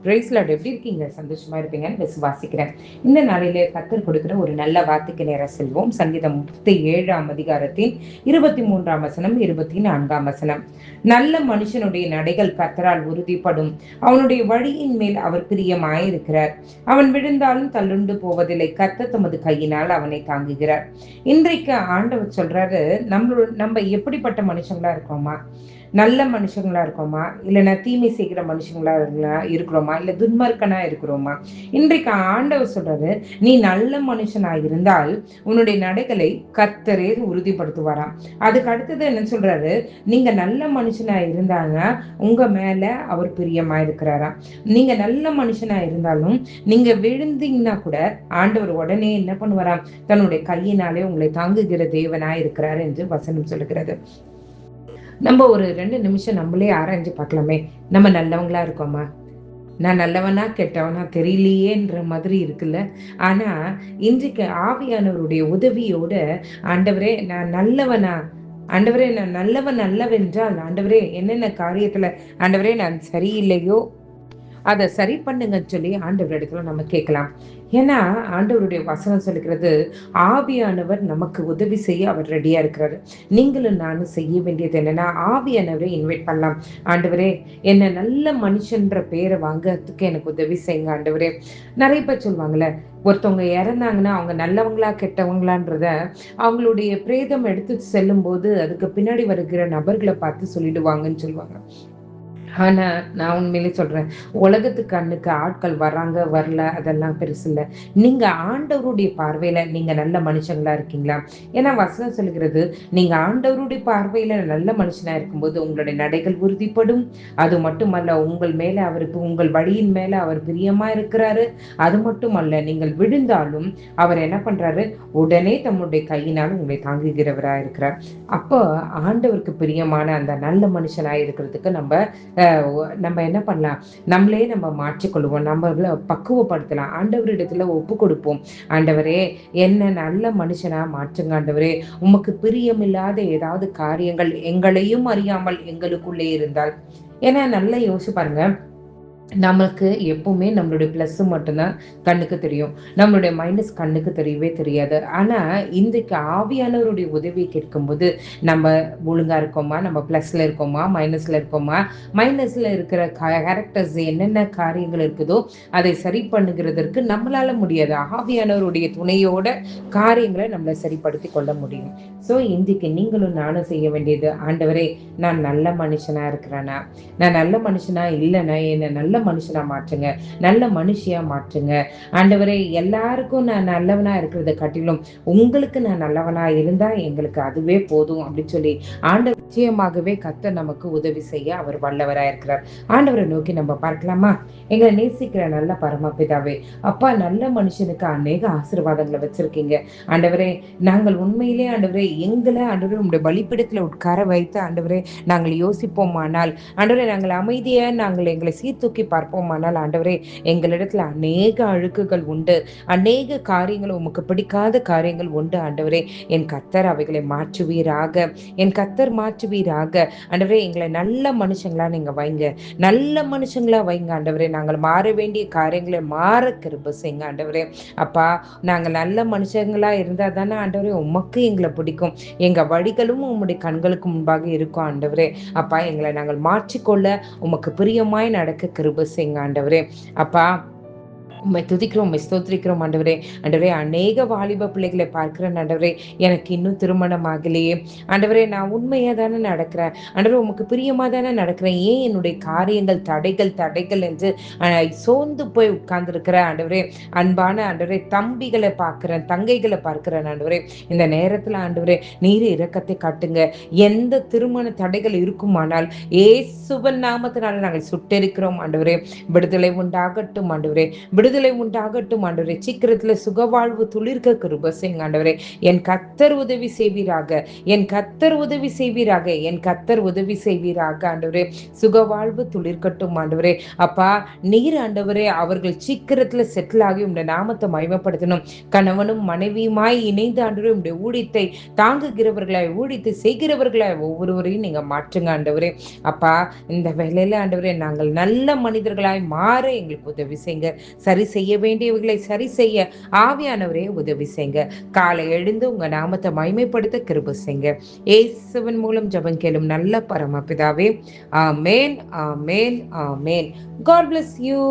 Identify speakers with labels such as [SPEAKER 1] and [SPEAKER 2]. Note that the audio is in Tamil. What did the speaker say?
[SPEAKER 1] Price Lord. எப்படி இருக்கீங்க? சந்தோஷமா இருப்பீங்கன்னு விசுவாசிக்கிறேன். இந்த நாளிலே கர்த்தர் கொடுக்கிற ஒரு நல்ல வார்த்தைக்கு நேரம் செல்வோம். சங்கீதம் 37ஆம் அதிகாரத்தின் 23ஆம் வசனம், 24ஆம் வசனம். நல்ல மனுஷனுடைய நடைகள் கர்த்தரால் உறுதிப்படும், அவனுடைய வழியின் மேல் அவர் பிரியமாயிருக்கிறார். அவன் விழுந்தாலும் தள்ளுண்டு போவதில்லை, கர்த்தர் தமது கையினால் அவனை தாங்குகிறார். இன்றைக்கு ஆண்டவர் சொல்றாரு, நம்ம எப்படிப்பட்ட மனுஷங்களா இருக்கோமா? நல்ல மனுஷங்களா இருக்கோமா, இல்லைன்னா தீமை செய்கிற மனுஷங்களா இருக்கிறோமா, இல்ல துன்மார்க்கனா இருக்கிறோமா? இன்றைக்கு ஆண்டவர் சொல்றாரு, நீ நல்ல மனுஷனா இருந்தால் உன்னுடைய நடைகளை கர்த்தரே உறுதிப்படுத்துவாராம். அதுக்கு அடுத்தது என்ன சொல்றாரு, நீங்க நல்ல மனுஷனா இருந்தாங்க உங்க மேல அவர் பிரியமா இருக்கிறாராம். நீங்க நல்ல மனுஷனா இருந்தாலும் நீங்க விழுந்தீங்கன்னா கூட ஆண்டவர் உடனே என்ன பண்ணுவாராம், தன்னுடைய கையினாலே உங்களை தாங்குகிற தேவனா இருக்கிறார் என்று வசனம் சொல்லுகிறது. நம்ம ஒரு 2 நிமிஷம் நம்மளே ஆராய்ஞ்சு பார்க்கலாமே. நம்ம நல்லவங்களா இருக்கோமா? நான் நல்லவனா கெட்டவனா தெரியலையேன்ற மாதிரி இருக்குல்ல. ஆனா இன்றைக்கு ஆவியானவருடைய உதவியோட, ஆண்டவரே நான் நல்லவனா, ஆண்டவரே நான் நல்லவன் அல்லவென்றால், ஆண்டவரே என்னென்ன காரியத்துல ஆண்டவரே நான் சரியில்லையோ அதை சரி பண்ணுங்கன்னு சொல்லி ஆண்டவரிடத்துல நம்ம கேட்கலாம். ஏன்னா ஆண்டவருடைய வசனம் சொல்லுகிறது, ஆவியானவர் நமக்கு உதவி செய்ய அவர் ரெடியா இருக்கிறாரு. நீங்களும் நானும் செய்ய வேண்டியது என்னன்னா, ஆவியானவரை இன்வைட் பண்ணலாம். ஆண்டவரே, என்ன நல்ல மனுஷன்ற பேரை வாங்கறதுக்கு எனக்கு உதவி செய்யுங்க ஆண்டவரே. நிறைய பேர் சொல்லுவாங்கல்ல, ஒருத்தவங்க இறந்தாங்கன்னா அவங்க நல்லவங்களா கெட்டவங்களான்றத அவங்களுடைய பிரேதம் எடுத்து செல்லும் போது அதுக்கு பின்னாடி வருகிற நபர்களை பார்த்து சொல்லிடுவாங்கன்னு சொல்லுவாங்க. ஆனா நான் உண்மையிலே சொல்றேன், உலகத்து கண்ணுக்கு ஆட்கள் வர்றாங்க வரல அதெல்லாம் பெருசு இல்ல. நீங்க ஆண்டவருடைய பார்வையில நீங்க நல்ல மனுஷங்களா இருக்கீங்களா? ஏன்னா வசனம் சொல்லுகிறது, நீங்க ஆண்டவருடைய பார்வையில நல்ல மனுஷனா இருக்கும்போது உங்களுடைய நடைகள் உறுதிப்படும். அது மட்டுமல்ல, உங்கள் வழியின் மேல அவர் பிரியமா இருக்கிறாரு. அது மட்டுமல்ல, நீங்கள் விழுந்தாலும் அவர் என்ன பண்றாரு, உடனே தம்முடைய கையினால் உங்களை தாங்குகிறவரா இருக்கிறார். அப்போ ஆண்டவருக்கு பிரியமான அந்த நல்ல மனுஷனா இருக்கிறதுக்கு நம்ம என்ன பண்ணலாம், நம்ம மாற்றிக்கொள்வோம், நம்மள பக்குவப்படுத்தலாம், ஆண்டவரிடத்துல ஒப்பு கொடுப்போம். ஆண்டவரே, என்ன நல்ல மனுஷனா மாற்றுங்க ஆண்டவரே. உமக்கு பிரியமில்லாத ஏதாவது காரியங்கள் எங்களையும் அறியாமல் எங்களுக்குள்ளே இருந்தால், ஏன்னா நல்லா யோசிச்சு பாருங்க, நமக்கு எப்பவுமே நம்மளுடைய பிளஸ் மட்டும்தான் கண்ணுக்கு தெரியும், நம்மளுடைய மைனஸ் கண்ணுக்கு தெரியவே தெரியாது. ஆனா இன்றைக்கு ஆவியானவருடைய உதவியை கேட்கும்போது, நம்ம ஒழுங்கா இருக்கோமா, நம்ம பிளஸ்ல இருக்கோமா, மைனஸ்ல இருக்கோமா, மைனஸ்ல இருக்கிற கேரக்டர்ஸ் என்னென்ன காரியங்கள் இருக்குதோ அதை சரி பண்ணுகிறதற்கு நம்மளால முடியாது. ஆவியானவருடைய துணையோட காரியங்களை நம்மளை சரிப்படுத்தி கொள்ள முடியும். ஸோ இன்றைக்கு நீங்களும் நானும் செய்ய வேண்டியது, ஆண்டவரே, நான் நல்ல மனுஷனா இருக்கிறேனா, நான் நல்ல மனுஷனா இல்லைன்னா என்ன நல்ல மனுஷனா மாற்றுங்க, நல்ல மனுஷியா மாற்றுங்க. ஆண்டவரே, எல்லாருக்கும் நான் நல்லவனா இருக்கிறத காட்டிலும் உங்களுக்கு நான் நல்லவனா இருந்தா எங்களுக்கு அதுவே போதும் அப்படின்னு சொல்லி ஆண்டவர் நிச்சயமாகவே கர்த்தர் நமக்கு உதவி செய்ய அவர் வல்லவரா இருக்கிறார். ஆண்டவரை நோக்கி நம்ம பார்க்கலாமா? எங்களை நேசிக்கிற நல்ல பரமபிதாவே, அப்பா, நல்ல மனுஷனுக்கு அநேக ஆசீர்வாதங்களை வச்சிருக்கீங்க. ஆண்டவரே, நாங்கள் உண்மையிலே ஆண்டவரே ஆண்டவரே உங்களுடைய பலிப்பிடத்துல உட்கார வைத்து ஆண்டவரே நாங்கள் யோசிப்போமானால், ஆண்டவரே நாங்கள் அமைதியா நாங்கள் எங்களை சீர்தூக்கி பார்ப்போமானால், ஆண்டவரே எங்களிடத்துல அநேக அழுக்குகள் உண்டு, அநேக காரியங்கள் உமக்கு பிடிக்காத காரியங்கள் உண்டு. ஆண்டவரே, என் கர்த்தர் அவைகளை மாற்றுவீராக, என் கர்த்தர் மாற்றுவீராக. ஆண்டவரே, எங்களை நல்ல மனுஷங்களா நீங்க வைங்க, நல்ல மனுஷங்களா வைங்க ஆண்டவரே. நாங்கள் மாற வேண்டிய காரியங்களை மாற கிருபை செய்யுங்க ஆண்டவரே. அப்பா, நாங்கள் நல்ல மனுஷங்களா இருந்தா தானே ஆண்டவரே உமக்கு எங்களை பிடிக்கும், எங்க வழிகளும் உம்முடைய கண்களுக்கு முன்பாக இருக்கும் ஆண்டவரே. அப்பா, எங்களை நாங்கள் மாற்றிக்கொள்ள உமக்கு பிரியமாய் நடக்க கிருபை செய்யுங்க ஆண்டவரே. அப்பா, உம்மை துதிக்கிறோம், உம்மை ஸ்தோத்திரிக்கிறோம் ஆண்டவரே. ஆண்டவரே, அநேக வாலிப பிள்ளைகளை பார்க்கிறேன் ஆண்டவரே, எனக்கு இன்னும் திருமணம் ஆகலையே. ஆண்டவரே, நான் உண்மையா தானே நடக்கிறேன் ஆண்டவரே, உமக்கு பிரியமா தானே நடக்கிறேன், ஏன் என்னுடைய காரியங்கள் தடைகள் தடைகள் என்று சோர்ந்து போய் உட்கார்ந்துருக்கிற ஆண்டவரே, அன்பான ஆண்டவரே, தம்பிகளை பார்க்கிறேன், தங்கைகளை பார்க்கிறேன் ஆண்டவரே. இந்த நேரத்துல ஆண்டவரே, நீர் இரக்கத்தை காட்டுங்க. எந்த திருமண தடைகள் இருக்குமானால் இயேசுவின் நாமத்தினால நாங்கள் சுட்டெரிக்கிறோம் ஆண்டவரே. விடுதலை உண்டாகட்டும் ஆண்டவரே, விடுதலை விடுதலை உண்டாகட்டும் ஆண்டவரே. சீக்கிரத்துல சுகவாழ்வு துளிர்க்க கிருபை செய்யுங்க ஆண்டவரே. என் கர்த்தர் உதவி செய்வீராக, என் கர்த்தர் உதவி செய்வீராக, என் கர்த்தர் உதவி செய்வீராக ஆண்டவரே. சுகவாழ்வு துளிர்க்கட்டும் ஆண்டவரே. அப்பா, நீர் ஆண்டவரே அவர்கள் சீக்கிரத்துல செட்டில் ஆகி உடைய நாமத்தை மகிமைப்படுத்தணும். கணவனும் மனைவியுமாய் இணைந்து ஆண்டவரே உடைய ஊழியத்தை தாங்குகிறவர்களாய், ஊழியத்தை செய்கிறவர்களாய் ஒவ்வொருவரையும் நீங்க மாற்றுங்க ஆண்டவரே. அப்பா, இந்த வேலையில ஆண்டவரே நாங்கள் நல்ல மனிதர்களாய் மாற எங்களுக்கு உதவி செய்யுங்க. சரி செய்ய வேண்டியவர்களை சரி செய்ய ஆவியானவரே உதவி செய்யுங்க. காலை எழுந்து உங்க நாமத்தை மகிமைப்படுத்த கிருபை செய்யுங்க. இயேசுவின் மூலம் ஜெபம் கேளும் நல்ல பரமபிதாவே. ஆமென், ஆமென், ஆமென். God bless you.